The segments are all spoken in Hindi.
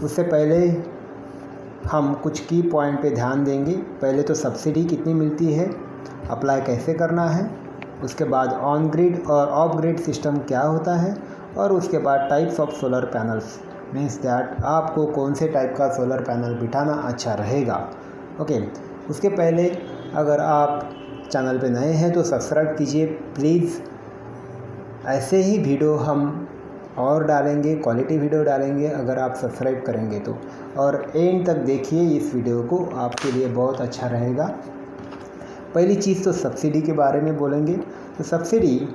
उससे पहले हम कुछ की पॉइंट पे ध्यान देंगे। पहले तो सब्सिडी कितनी मिलती है, अप्लाई कैसे करना है, उसके बाद ऑन ग्रिड और ऑफ ग्रिड सिस्टम क्या होता है, और उसके बाद types of solar panels, means that आपको कौन से टाइप का सोलर पैनल बिठाना अच्छा रहेगा। ओके, उसके पहले अगर आप चैनल पे नए हैं तो सब्सक्राइब कीजिए प्लीज़। ऐसे ही वीडियो हम और डालेंगे, क्वालिटी वीडियो डालेंगे अगर आप सब्सक्राइब करेंगे तो। और एंड तक देखिए इस वीडियो को, आपके लिए बहुत अच्छा रहेगा। पहली चीज़ तो सब्सिडी के बारे में बोलेंगे। तो सब्सिडी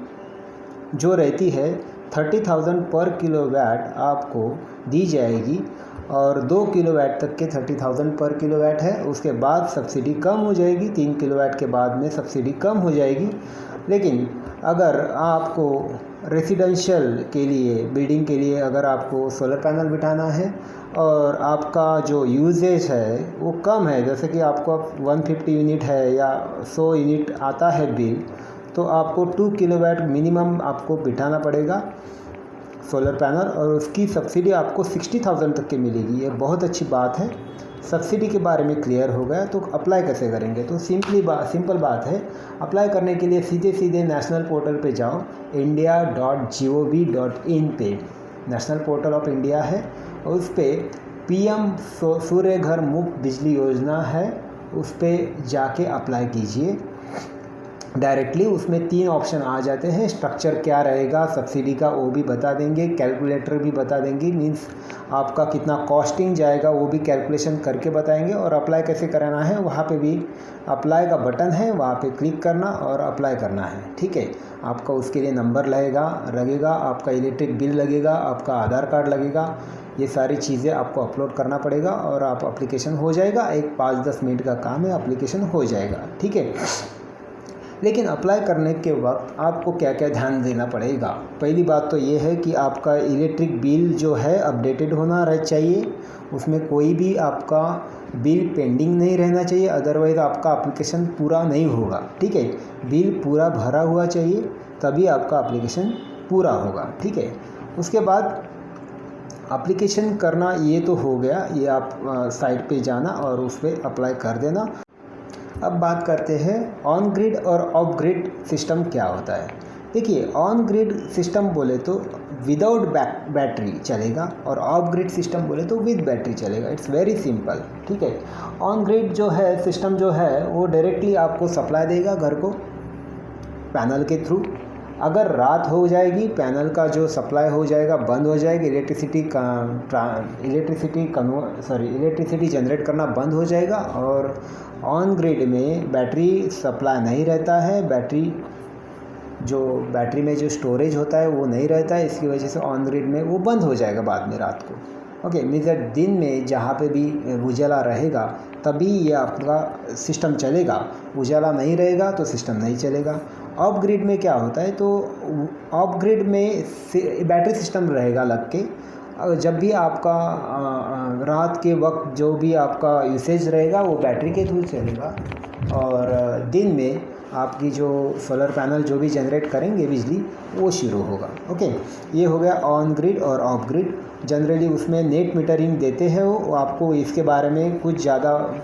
जो रहती है 30,000 पर किलोवाट आपको दी जाएगी, और 2 किलोवाट तक के 30,000 पर किलोवाट है। उसके बाद सब्सिडी कम हो जाएगी, 3 किलोवाट के बाद में सब्सिडी कम हो जाएगी। लेकिन अगर आपको रेसिडेंशियल के लिए, बिल्डिंग के लिए अगर आपको सोलर पैनल बिठाना है और आपका जो यूजेज है वो कम है, जैसे कि आपको 150 यूनिट है या 100 यूनिट आता है बिल, तो आपको 2 किलोवाट मिनिमम आपको बिठाना पड़ेगा सोलर पैनल, और उसकी सब्सिडी आपको 60,000 तक की मिलेगी। ये बहुत अच्छी बात है। सब्सिडी के बारे में क्लियर हो गया। तो अप्लाई कैसे करेंगे, तो सिंपल बात है। अप्लाई करने के लिए सीधे नेशनल पोर्टल पे जाओ, india.gov.in पे नेशनल पोर्टल ऑफ इंडिया है, और उस पर PM सूर्य घर मुफ्त बिजली योजना है, उस पर जाके अप्लाई कीजिए डायरेक्टली। उसमें 3 ऑप्शन आ जाते हैं। स्ट्रक्चर क्या रहेगा सब्सिडी का वो भी बता देंगे, कैलकुलेटर भी बता देंगे, मीन्स आपका कितना कॉस्टिंग जाएगा वो भी कैलकुलेशन करके बताएंगे। और अप्लाई कैसे कराना है, वहाँ पे भी अप्लाई का बटन है, वहाँ पे क्लिक करना और अप्लाई करना है। ठीक है, आपका उसके लिए नंबर लगेगा, आपका इलेक्ट्रिक बिल लगेगा, आपका आधार कार्ड लगेगा, ये सारी चीज़ें आपको अपलोड करना पड़ेगा और आप एप्लीकेशन हो जाएगा। एक 5-10 मिनट का काम है, एप्लीकेशन हो जाएगा। ठीक है, लेकिन अप्लाई करने के वक्त आपको क्या क्या ध्यान देना पड़ेगा। पहली बात तो ये है कि आपका इलेक्ट्रिक बिल जो है अपडेटेड होना चाहिए, उसमें कोई भी आपका बिल पेंडिंग नहीं रहना चाहिए, अदरवाइज़ आपका एप्लीकेशन पूरा नहीं होगा। ठीक है, बिल पूरा भरा हुआ चाहिए, तभी आपका एप्लीकेशन पूरा होगा। ठीक है, उसके बाद एप्लीकेशन करना ये तो हो गया, ये आप साइट पे जाना और उस पर अप्लाई कर देना। अब बात करते हैं ऑन ग्रिड और ऑफ ग्रिड सिस्टम क्या होता है। देखिए, ऑन ग्रिड सिस्टम बोले तो विदाउट बैटरी चलेगा, और ऑफ ग्रिड सिस्टम बोले तो विद बैटरी चलेगा। It's very simple. ठीक है, ऑन ग्रिड जो है सिस्टम जो है वो डायरेक्टली आपको सप्लाई देगा घर को पैनल के थ्रू। अगर रात हो जाएगी, पैनल का जो सप्लाई हो जाएगा बंद हो जाएगी, इलेक्ट्रिसिटी जनरेट करना बंद हो जाएगा, और ऑन ग्रिड में बैटरी सप्लाई नहीं रहता है, बैटरी में जो स्टोरेज होता है वो नहीं रहता है। इसकी वजह से ऑन ग्रिड में वो बंद हो जाएगा बाद में रात को। ओके, मीन्स दिन में जहाँ पे भी उजाला रहेगा तभी ये आपका सिस्टम चलेगा, उजाला नहीं रहेगा तो सिस्टम नहीं चलेगा। ऑफ ग्रिड में क्या होता है, तो ऑफ ग्रिड में बैटरी सिस्टम रहेगा लग के। जब भी आपका रात के वक्त जो भी आपका यूसेज रहेगा वो बैटरी के थ्रू चलेगा, और दिन में आपकी जो सोलर पैनल जो भी जनरेट करेंगे बिजली वो शुरू होगा। ओके, ये हो गया ऑन ग्रिड और ऑफ ग्रिड। जनरली उसमें नेट मीटरिंग देते हैं वो आपको, इसके बारे में कुछ ज़्यादा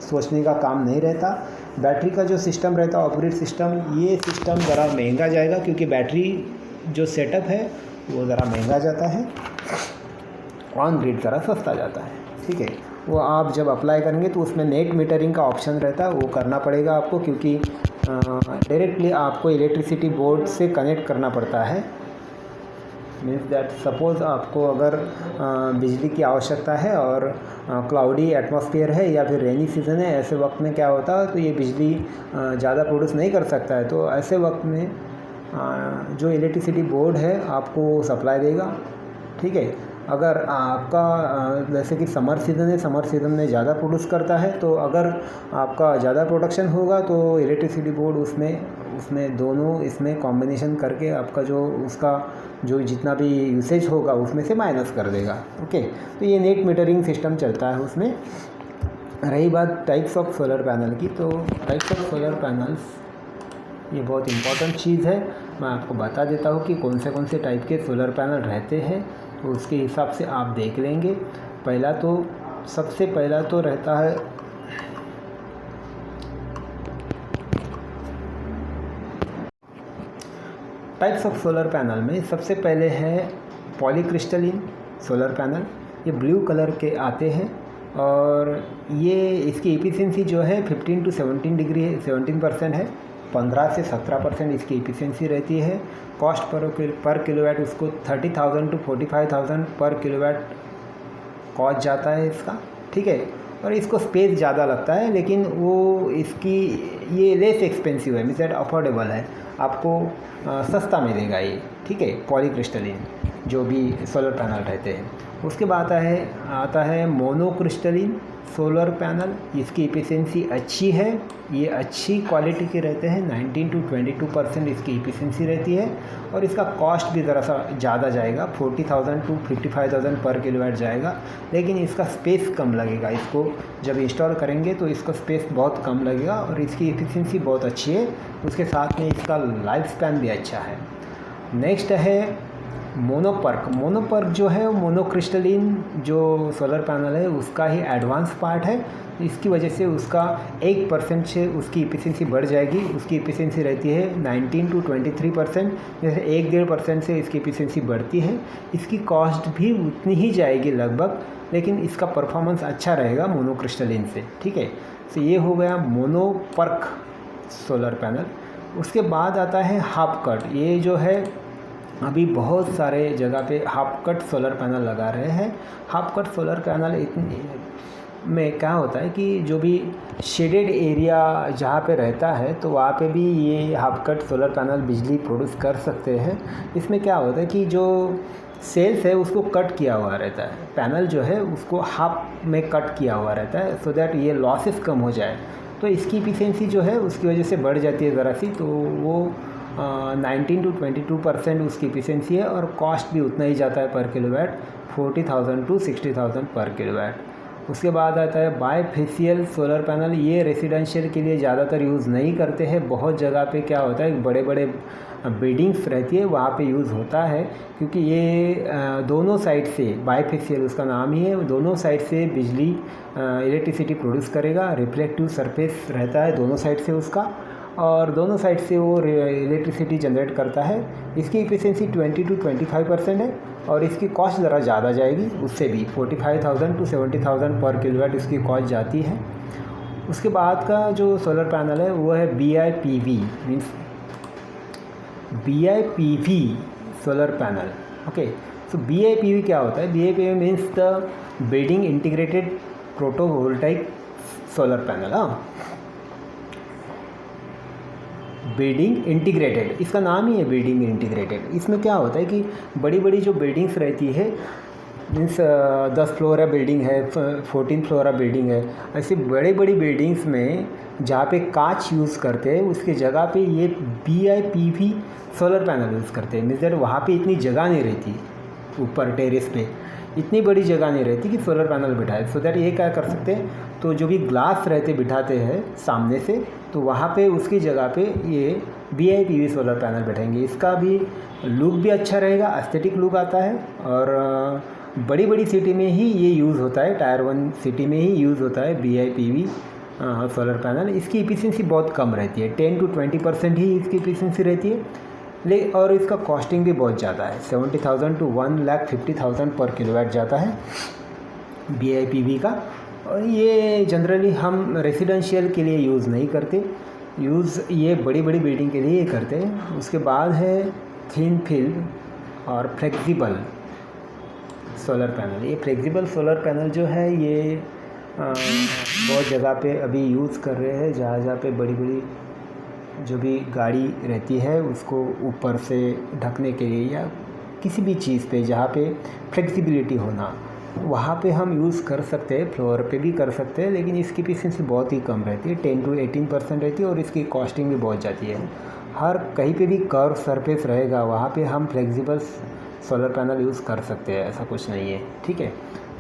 सोचने का काम नहीं रहता। बैटरी का जो सिस्टम रहता है ऑफ ग्रिड सिस्टम, ये सिस्टम ज़रा महंगा जाएगा, क्योंकि बैटरी जो सेटअप है वो ज़रा महंगा जाता है, ऑन ग्रिड ज़रा सस्ता जाता है। ठीक है, वो आप जब अप्लाई करेंगे तो उसमें नेट मीटरिंग का ऑप्शन रहता है, वो करना पड़ेगा आपको, क्योंकि डायरेक्टली आपको इलेक्ट्रिसिटी बोर्ड से कनेक्ट करना पड़ता है। मीन्स दैट सपोज़ आपको अगर बिजली की आवश्यकता है और क्लाउडी एटमॉस्फेयर है या फिर रेनी सीज़न है, ऐसे वक्त में क्या होता है, तो ये बिजली ज़्यादा प्रोड्यूस नहीं कर सकता है, तो ऐसे वक्त में जो इलेक्ट्रिसिटी बोर्ड है आपको सप्लाई देगा। ठीक है, अगर आपका जैसे कि समर सीज़न है, समर सीज़न में ज़्यादा प्रोड्यूस करता है, तो अगर आपका ज़्यादा प्रोडक्शन होगा तो इलेक्ट्रिसिटी बोर्ड उसमें दोनों इसमें कॉम्बिनेशन करके आपका उसका जो जितना भी यूसेज होगा उसमें से माइनस कर देगा। ओके, तो ये नेट मीटरिंग सिस्टम चलता है उसमें। रही बात टाइप्स ऑफ सोलर पैनल की, तो टाइप्स ऑफ सोलर पैनल्स ये बहुत इम्पोर्टेंट चीज़ है। मैं आपको बता देता हूँ कि कौन से टाइप के सोलर पैनल रहते हैं, तो उसके हिसाब से आप देख लेंगे। सबसे पहला तो रहता है टाइप्स ऑफ सोलर पैनल में सबसे पहले है पॉलीक्रिस्टलिन सोलर पैनल। ये ब्लू कलर के आते हैं और ये इसकी एफिशिएंसी जो है 15 to 17% है। 15 से 17% इसकी एफिशिएंसी रहती है। कॉस्ट पर किलोवाट उसको 30,000 to 45,000 पर किलोवाट कॉस्ट जाता है इसका, ठीक है। और इसको स्पेस ज़्यादा लगता है, लेकिन वो इसकी ये लेस एक्सपेंसिव है, मीन्स दैट अफोर्डेबल है, आपको सस्ता मिलेगा ये, ठीक है। पॉलीक्रिस्टलिन जो भी सोलर पैनल रहते हैं। उसके बाद आता है मोनोक्रिस्टलिन सोलर पैनल। इसकी एफिशिएंसी अच्छी है, ये अच्छी क्वालिटी के रहते हैं। 19 to 22% इसकी एफिशिएंसी रहती है और इसका कॉस्ट भी ज़रा सा ज़्यादा जाएगा, 40,000 to 55,000 पर किलोवाट जाएगा, लेकिन इसका स्पेस कम लगेगा। इसको जब इंस्टॉल करेंगे तो इसका स्पेस बहुत कम लगेगा और इसकी एफिशिएंसी बहुत अच्छी है। उसके साथ में इसका लाइफ स्पैन भी अच्छा है। नेक्स्ट है मोनोपर्क जो है, मोनोक्रिस्टलिन जो सोलर पैनल है उसका ही एडवांस पार्ट है। इसकी वजह से उसका 1% से उसकी एफिशिएंसी बढ़ जाएगी। उसकी एफिशिएंसी रहती है 19 to 23%, जैसे 1-1.5% से इसकी एफिशिएंसी बढ़ती है। इसकी कॉस्ट भी उतनी ही जाएगी लगभग, लेकिन इसका परफॉर्मेंस अच्छा रहेगा मोनोक्रिस्टलिन से, ठीक है। तो ये हो गया मोनोपर्क सोलर पैनल। उसके बाद आता है हाफ कट। ये जो है अभी बहुत सारे जगह पे हाफ कट सोलर पैनल लगा रहे हैं। हाफ कट सोलर पैनल में क्या होता है कि जो भी शेडेड एरिया जहाँ पे रहता है तो वहाँ पे भी ये हाफ कट सोलर पैनल बिजली प्रोड्यूस कर सकते हैं। इसमें क्या होता है कि जो सेल्स है उसको कट किया हुआ रहता है, पैनल जो है उसको हाफ में कट किया हुआ रहता है, सो दैट ये लॉसेस कम हो जाए। तो इसकी एफिशिएंसी जो है उसकी वजह से बढ़ जाती है ज़रा सी, तो वो 19 to 22% उसकी एफिशिएंसी है और कॉस्ट भी उतना ही जाता है पर किलोवाट, 40,000 to 60,000 पर किलोवाट। उसके बाद आता है बाईफेशियल सोलर पैनल। ये रेसिडेंशियल के लिए ज़्यादातर यूज़ नहीं करते हैं। बहुत जगह पे क्या होता है, बड़े बड़े बिल्डिंग्स रहती है वहाँ पे यूज़ होता है, क्योंकि ये दोनों साइड से, बाईफेशियल उसका नाम ही है, दोनों साइड से बिजली इलेक्ट्रिसिटी प्रोड्यूस करेगा। रिफ्लेक्टिव सरफेस रहता है दोनों साइड से उसका, और दोनों साइड से वो इलेक्ट्रिसिटी जनरेट करता है। इसकी एफिशिएंसी 20 to 25% है और इसकी कॉस्ट ज़रा ज़्यादा जाएगी, उससे भी 45,000 to 70,000 पर किलोवाट इसकी कॉस्ट जाती है। उसके बाद का जो सोलर पैनल है वो है BIPV, means BIPV solar panel. Okay, so BIPV क्या होता है? BIPV means the building integrated photovoltaic solar panel. हाँ, बिल्डिंग इंटीग्रेटेड, इसका नाम ही है बिल्डिंग इंटीग्रेटेड। इसमें क्या होता है कि बड़ी बड़ी जो बिल्डिंग्स रहती है, मीन्स 10 फ्लोर बिल्डिंग है, 14 फ्लोर बिल्डिंग है, ऐसी बड़ी बड़ी बिल्डिंग्स में जहाँ पे कांच यूज़ करते हैं उसकी जगह पे ये BIPV सोलर पैनल यूज़ करते हैं। मीन्स दैट वहाँ पे इतनी जगह नहीं रहती, ऊपर टेरेस पे इतनी बड़ी जगह नहीं रहती कि सोलर पैनल बिठाए। सो दैट ये क्या कर सकते हैं, तो जो भी ग्लास रहते बिठाते हैं सामने से, तो वहाँ पे उसकी जगह पे ये BIPV सोलर पैनल बैठाएंगे। इसका भी लुक भी अच्छा रहेगा, एस्थेटिक लुक आता है, और बड़ी बड़ी सिटी में ही ये यूज़ होता है, टायर 1 सिटी में ही यूज़ होता है BIPV सोलर पैनल। इसकी एफिशिएंसी बहुत कम रहती है, 10 to 20% ही इसकी एफिशिएंसी रहती है, और इसका कॉस्टिंग भी बहुत ज़्यादा है, 70,000 to 1,50,000 पर किलोवाट जाता है BIPV का। और ये जनरली हम रेसिडेंशियल के लिए यूज़ नहीं करते, यूज़ ये बड़ी बड़ी बिल्डिंग के लिए करते हैं। उसके बाद है थिन फिल्म और फ्लेक्सिबल सोलर पैनल। ये फ्लेक्सिबल सोलर पैनल जो है ये बहुत जगह पे अभी यूज़ कर रहे हैं, जहाँ पे बड़ी बड़ी जो भी गाड़ी रहती है उसको ऊपर से ढकने के लिए, या किसी भी चीज़ पे जहाँ पे फ्लेक्सिबिलिटी होना, वहाँ पे हम यूज़ कर सकते हैं। फ्लोर पे भी कर सकते हैं, लेकिन इसकी एफिशिएंसी बहुत ही कम रहती है, 10 to 18% रहती है, और इसकी कॉस्टिंग भी बहुत जाती है। हर कहीं पे भी कर्व सरफेस रहेगा वहाँ पे हम फ्लेक्सिबल सोलर पैनल यूज़ कर सकते हैं, ऐसा कुछ नहीं है, ठीक है।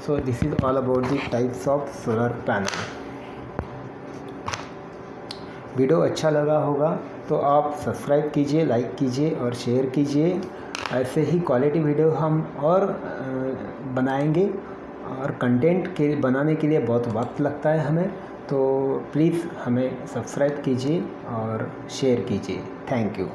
So this is all about the types of solar panel. Video अच्छा लगा होगा तो आप सब्सक्राइब कीजिए, लाइक कीजिए और शेयर कीजिए। ऐसे ही क्वालिटी वीडियो हम और बनाएंगे, और कंटेंट के बनाने के लिए बहुत वक्त लगता है हमें, तो प्लीज़ हमें सब्सक्राइब कीजिए और शेयर कीजिए। Thank you.